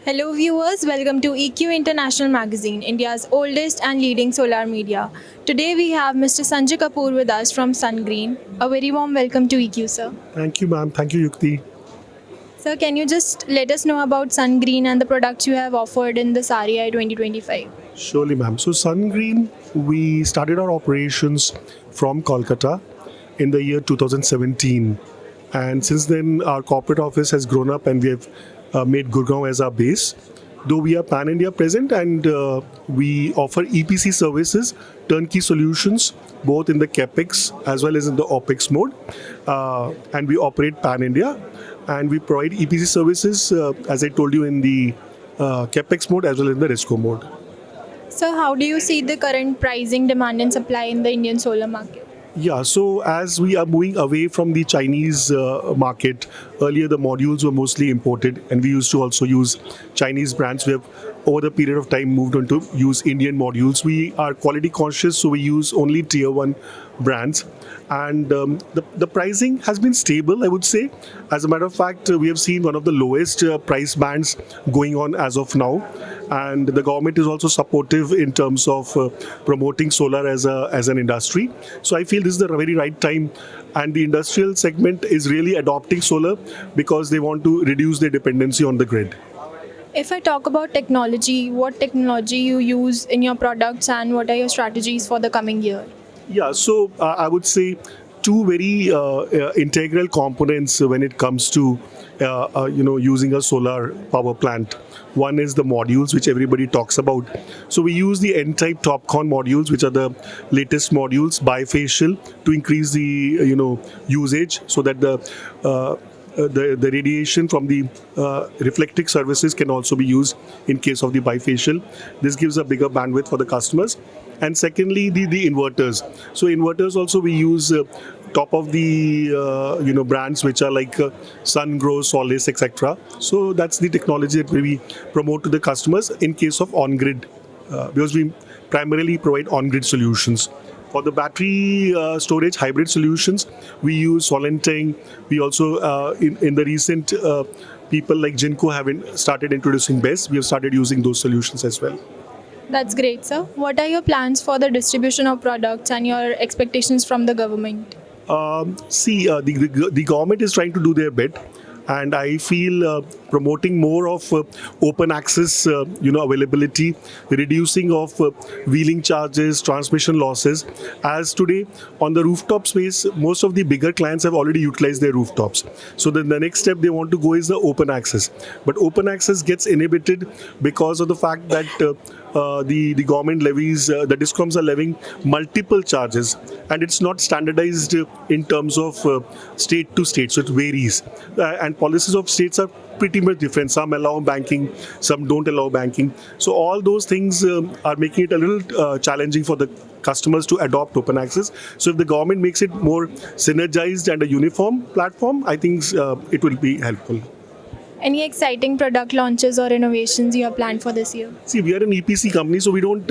Hello viewers, welcome to EQ International Magazine, India's oldest and leading solar media. Today we have Mr. Sanjay Kapoor with us from Sungreen. A very warm welcome to EQ, sir. Thank you, ma'am. Thank you, Yukti. Sir, can you just let us know about Sungreen and the products you have offered in this REI 2025? Surely, ma'am. So, Sungreen, we started our operations from Kolkata in the year 2017. And since then, our corporate office has grown up and we have made Gurgaon as our base. Though we are pan-India present and we offer EPC services, turnkey solutions, both in the CapEx as well as in the OpEx mode. And we operate pan-India and we provide EPC services, as I told you, in the CapEx mode as well as in the RESCO mode. So how do you see the current pricing, demand and supply in the Indian solar market? Yeah, so as we are moving away from the Chinese market, earlier the modules were mostly imported and we used to also use Chinese brands. We have over the period of time moved on to use Indian modules. We are quality conscious, so we use only tier 1 brands. And the pricing has been stable, I would say. As a matter of fact, we have seen one of the lowest price bands going on as of now. And the government is also supportive in terms of promoting solar as an industry. So I feel this is the very right time. And the industrial segment is really adopting solar because they want to reduce their dependency on the grid. If I talk about technology, what technology you use in your products and what are your strategies for the coming year? Yeah, so I would say two very integral components when it comes to using a solar power plant. One is the modules, which everybody talks about. So we use the N-type TopCon modules, which are the latest modules, bifacial, to increase the usage, so that the radiation from the reflecting surfaces can also be used in case of the bifacial. This gives a bigger bandwidth for the customers. And secondly, the inverters. So inverters also we use top of the brands which are like Sungrow, Solis, etc. So that's the technology that we promote to the customers in case of on-grid, because we primarily provide on-grid solutions. For the battery storage hybrid solutions, we use Solenteng. We also, in the recent, people like Jinko have started introducing BESS. We have started using those solutions as well. That's great, sir. What are your plans for the distribution of products and your expectations from the government? The government is trying to do their bit. And I feel promoting more of open access, availability, reducing of wheeling charges, transmission losses. As today, on the rooftop space, most of the bigger clients have already utilized their rooftops. So then the next step they want to go is the open access. But open access gets inhibited because of the fact that the government levies, the discoms are levying multiple charges, and it's not standardized in terms of state to state, so it varies. And policies of states are pretty much different. Some allow banking, some don't allow banking. So all those things are making it a little challenging for the customers to adopt open access. So if the government makes it more synergized and a uniform platform, I think it will be helpful. Any exciting product launches or innovations you have planned for this year? See, we are an EPC company, so we don't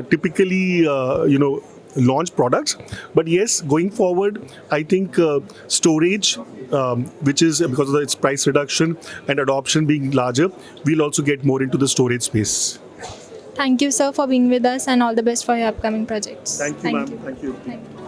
typically, launch products. But yes, going forward, I think storage, which is because of its price reduction and adoption being larger, we'll also get more into the storage space. Thank you, sir, for being with us and all the best for your upcoming projects. Thank you, ma'am. Thank you. Thank you.